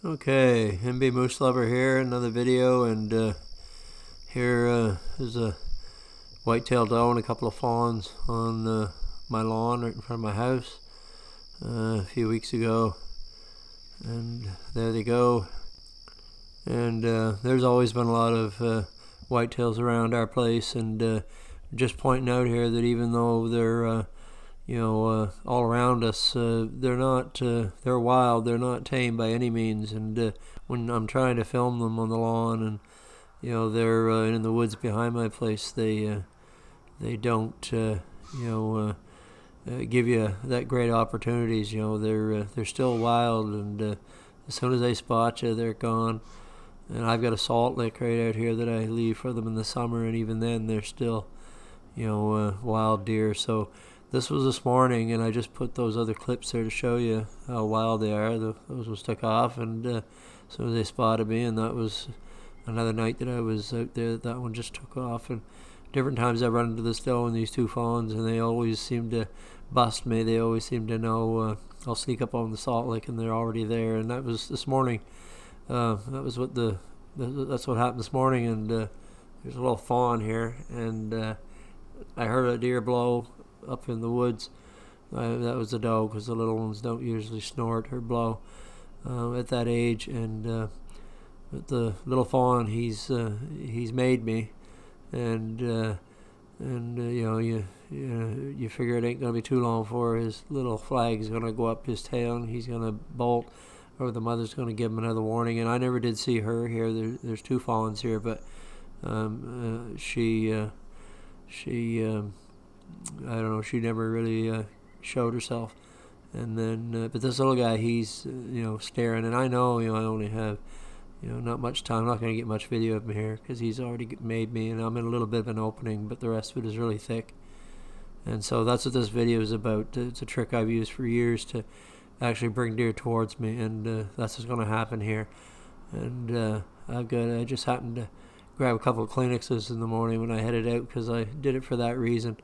Okay, MB Moose Lover here, another video, and here is a whitetail doe and a couple of fawns on my lawn right in front of my house a few weeks ago, and there they go. And there's always been a lot of whitetails around our place, and just pointing out here that even though they're all around us, they're wild, they're not tame by any means. And when I'm trying to film them on the lawn, and they're in the woods behind my place, they don't give you that great opportunities. They're still wild, and as soon as they spot you, they're gone. And I've got a salt lick right out here that I leave for them in the summer, and even then they're still wild deer. So this was this morning, and I just put those other clips there to show you how wild they are. Those ones took off, and as soon as they spotted me, and that was another night that I was out there, that one just took off. And different times I've run into this doe and these two fawns, and they always seem to bust me. They always seem to know I'll sneak up on the salt lick, and they're already there. And that was this morning. That's what happened this morning. And there's a little fawn here, and I heard a deer blow up in the woods. That was a doe, because the little ones don't usually snort or blow at that age. And but the little fawn, he's made me, and you figure it ain't gonna be too long before his little flag's gonna go up his tail, and he's gonna bolt, or the mother's gonna give him another warning. And I never did see her here. There's two fawns here, but she I don't know, she never really showed herself. And then but this little guy, he's staring, and I know I only have not much time. I'm not going to get much video of him here, because he's already made me, and I'm in a little bit of an opening, but the rest of it is really thick. And so that's what this video is about. It's a trick I've used for years to actually bring deer towards me, and that's what's going to happen here. And I just happened to grab a couple of Kleenexes in the morning when I headed out, because I did it for that reason.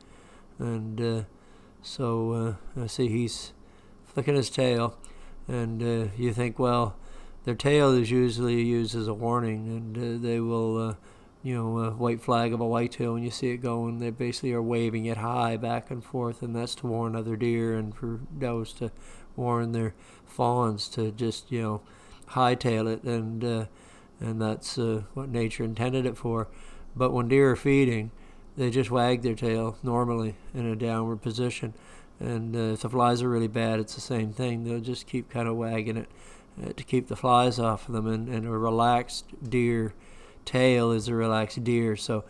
And so I see he's flicking his tail, and you think, well, their tail is usually used as a warning, and they will white flag of a whitetail when you see it going. They basically are waving it high back and forth, and that's to warn other deer, and for does to warn their fawns to just hightail it, and that's what nature intended it for. But when deer are feeding, they just wag their tail normally in a downward position. And if the flies are really bad, it's the same thing. They'll just keep kind of wagging it to keep the flies off of them. And a relaxed deer tail is a relaxed deer. So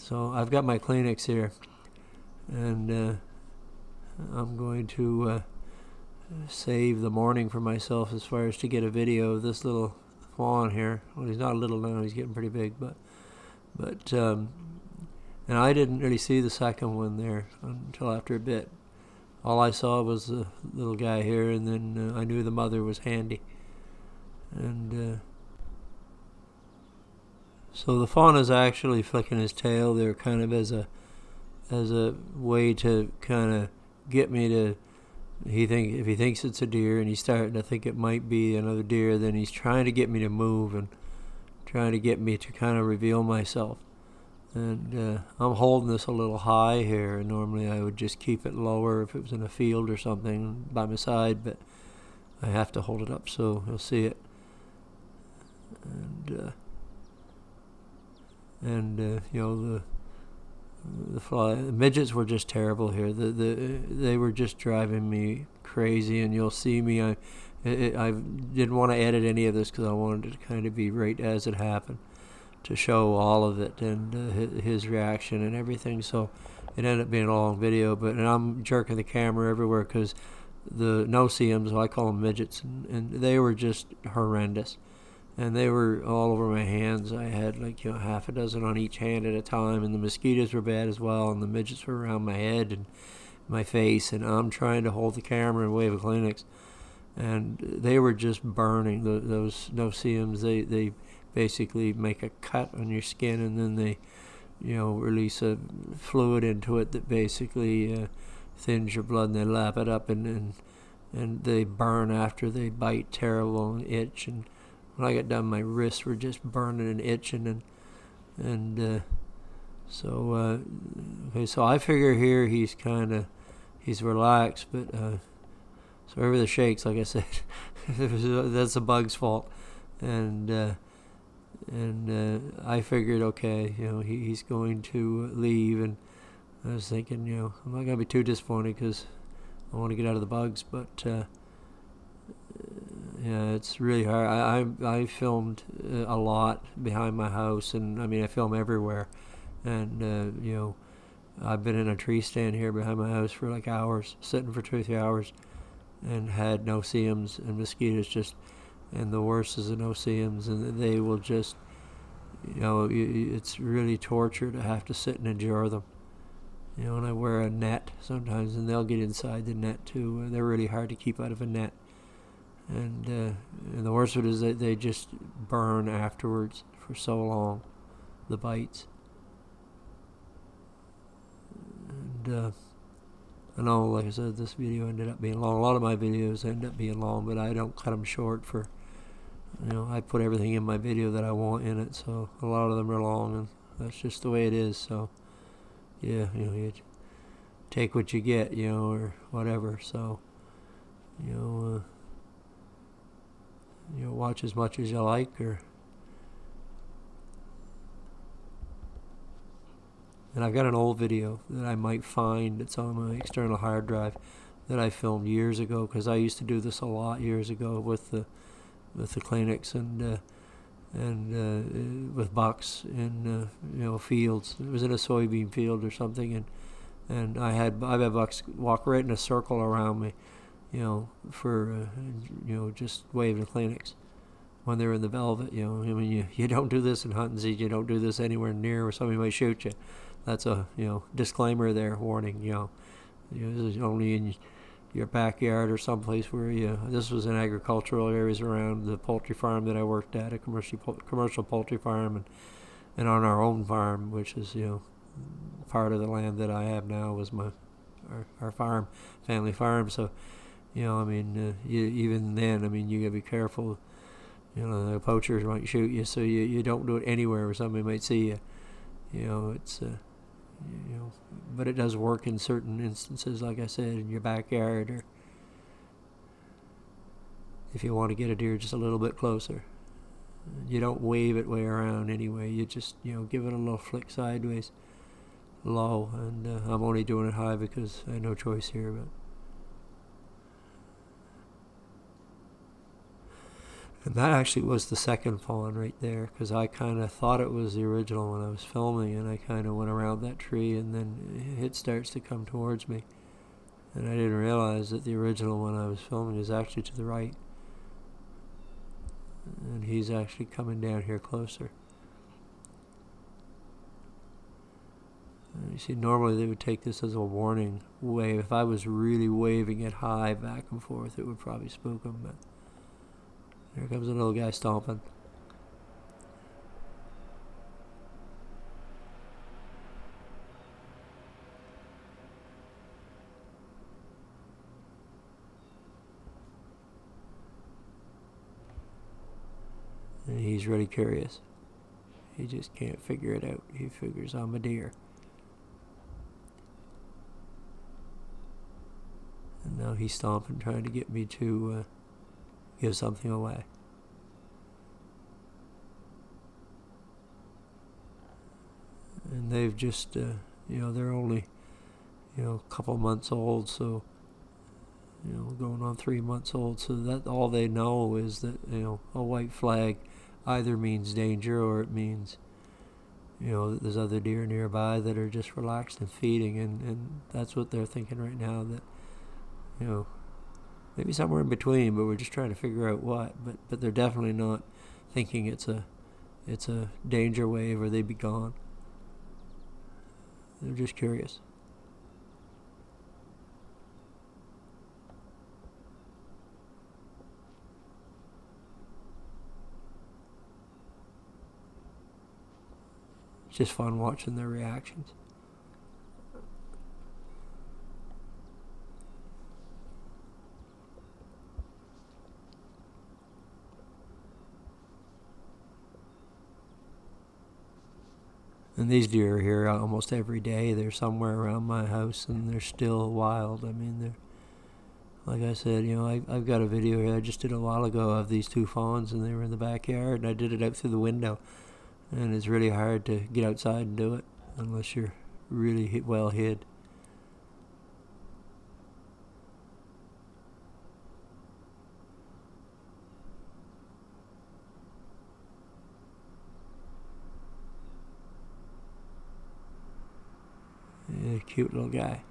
I've got my Kleenex here, and I'm going to save the morning for myself as far as to get a video of this little fawn here. Well, he's not little now, he's getting pretty big, but and I didn't really see the second one there until after a bit. All I saw was the little guy here, and then I knew the mother was handy. And so the fawn is actually flicking his tail there, kind of as a way to kind of get me to. If he thinks it's a deer, and he's starting to think it might be another deer, then he's trying to get me to move, and trying to get me to kind of reveal myself. And I'm holding this a little high here, and normally I would just keep it lower if it was in a field or something by my side, but I have to hold it up so you'll see it. And the midgets were just terrible here. They were just driving me crazy, and you'll see me. I didn't want to edit any of this, because I wanted it to kind of be right as it happened, to show all of it, and his reaction and everything. So it ended up being a long video, and I'm jerking the camera everywhere, because the no-see-ums, I call them midgets, and they were just horrendous. And they were all over my hands. I had like half a dozen on each hand at a time, and the mosquitoes were bad as well, and the midgets were around my head and my face, and I'm trying to hold the camera and wave a Kleenex, and they were just burning. Those no-see-ums, they basically make a cut on your skin, and then they release a fluid into it that basically thins your blood, and they lap it up, and they burn after they bite, terrible, and itch. And when I got done, my wrists were just burning and itching, and so okay. So I figure here he's relaxed, but so everything shakes. Like I said, that's a bug's fault, and I figured, okay, he's going to leave, and I was thinking, I'm not gonna be too disappointed because I want to get out of the bugs, but yeah, it's really hard. I filmed a lot behind my house, and I mean I film everywhere, and I've been in a tree stand here behind my house for like hours, sitting for 2 or 3 hours, and had no-see-ums and mosquitoes just, and the worst is the no-see-ums, and they will just, it's really torture to have to sit and endure them. And I wear a net sometimes, and they'll get inside the net too, and they're really hard to keep out of a net. And the worst of it is that they just burn afterwards for so long, the bites. And I know, like I said, this video ended up being long. A lot of my videos end up being long, but I don't cut them short for, I put everything in my video that I want in it, so a lot of them are long, and that's just the way it is. So yeah, you take what you get, or whatever. So watch as much as you like, and I've got an old video that I might find. It's on my external hard drive that I filmed years ago, because I used to do this a lot years ago with the clinics and with bucks in fields. It was in a soybean field or something, and I've had bucks walk right in a circle around me, for just waving clinics when they're in the velvet. I mean, you don't do this in hunting season. You don't do this anywhere near where somebody might shoot you. That's a disclaimer there, warning. This is only in your backyard or someplace where this was in agricultural areas around the poultry farm that I worked at, a commercial poultry farm, and on our own farm, which is part of the land that I have now, was our farm, family farm. So I mean, even then, I mean, you gotta be careful. The poachers might shoot you, so you don't do it anywhere where somebody might see you. It's but it does work in certain instances, like I said, in your backyard, or if you want to get a deer just a little bit closer. You don't wave it way around anyway. You just give it a little flick sideways, low, and I'm only doing it high because I had no choice here. But and that actually was the second fawn right there, because I kind of thought it was the original when I was filming, and I kind of went around that tree, and then it starts to come towards me, and I didn't realize that the original when I was filming is actually to the right, and he's actually coming down here closer. And you see, normally they would take this as a warning wave. If I was really waving it high back and forth, it would probably spook them, but here comes a little guy stomping. And he's really curious. He just can't figure it out. He figures I'm a deer. And now he's stomping, trying to get me to give something away. And they've just, they're only, a couple months old, so, going on 3 months old, so that all they know is that, a white flag either means danger, or it means, that there's other deer nearby that are just relaxed and feeding, and that's what they're thinking right now, that, maybe somewhere in between, but we're just trying to figure out what. But they're definitely not thinking it's a danger wave or they'd be gone. They're just curious. It's just fun watching their reactions. And these deer are here almost every day. They're somewhere around my house, and they're still wild. I mean, they're, like I said, I've got a video here I just did a while ago of these two fawns, and they were in the backyard, and I did it out through the window. And it's really hard to get outside and do it unless you're really well hid. Yeah, cute little guy.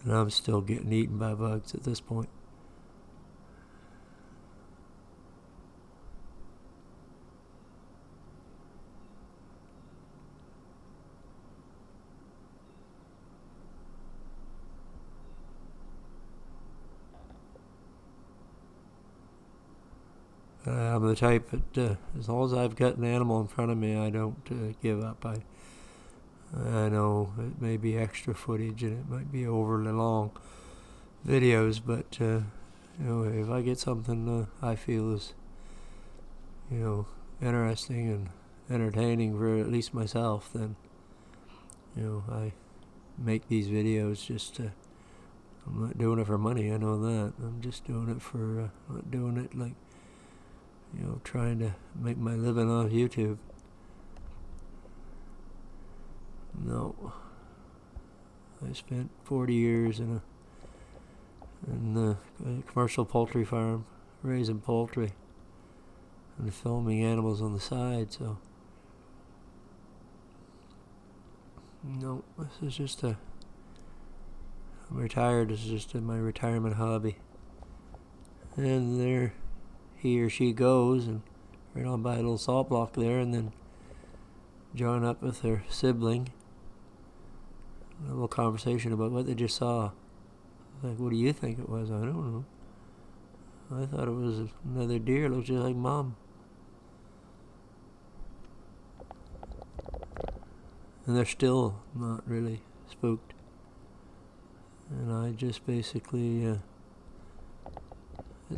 And I'm still getting eaten by bugs at this point. I'm the type that as long as I've got an animal in front of me, I don't give up. I know it may be extra footage and it might be overly long videos, but if I get something I feel is interesting and entertaining for at least myself, then I make these videos just I'm not doing it for money, I know that. I'm just doing it for not doing it like trying to make my living off YouTube. No. I spent 40 years in a commercial poultry farm, raising poultry and filming animals on the side, so no, this is just I'm retired. This is just my retirement hobby. And there he or she goes, and right on by a little salt block there, and then join up with their sibling. A little conversation about what they just saw. Like, what do you think it was? I don't know. I thought it was another deer. It looked just like Mom. And they're still not really spooked. And I just basically, at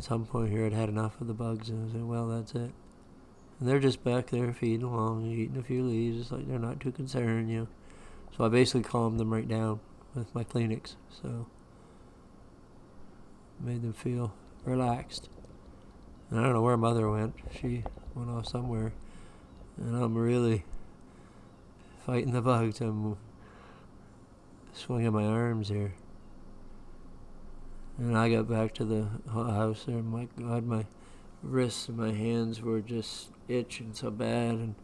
some point here, I'd had enough of the bugs, and I said, well, that's it. And they're just back there feeding along, eating a few leaves. It's like they're not too concerned, So I basically calmed them right down with my Kleenex. So made them feel relaxed. And I don't know where Mother went. She went off somewhere. And I'm really fighting the bugs. I'm swinging my arms here. And I got back to the house there. My God, my wrists and my hands were just itching so bad. And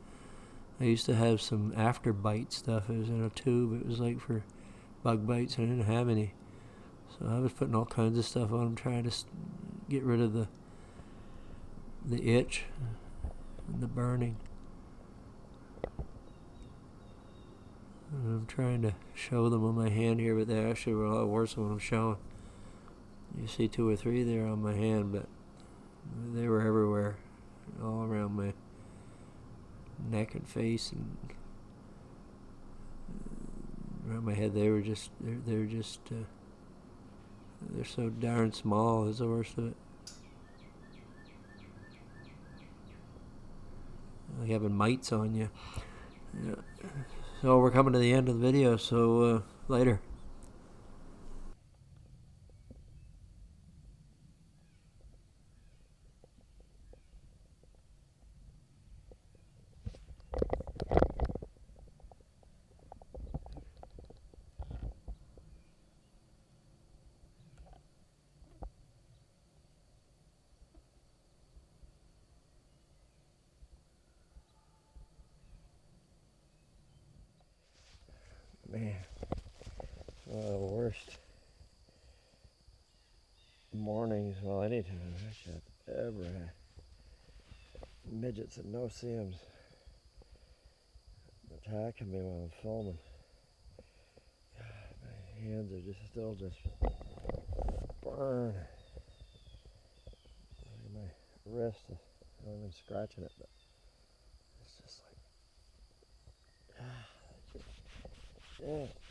I used to have some after bite stuff. It was in a tube. It was like for bug bites. I didn't have any. So I was putting all kinds of stuff on them, trying to get rid of the itch and the burning. And I'm trying to show them on my hand here, but they actually were a lot worse than what I'm showing. You see 2 or 3 there on my hand, but they were everywhere, all around my neck and face and around my head. They're so darn small is the worst of it. Like having mites on you. Yeah. So we're coming to the end of the video, so later. Man, one of the worst mornings, well, anytime I've ever had. Midgets and no-see-ums attacking me while I'm filming. God, my hands are just still just burn. My wrist, not even scratching it, but it's just like, yeah.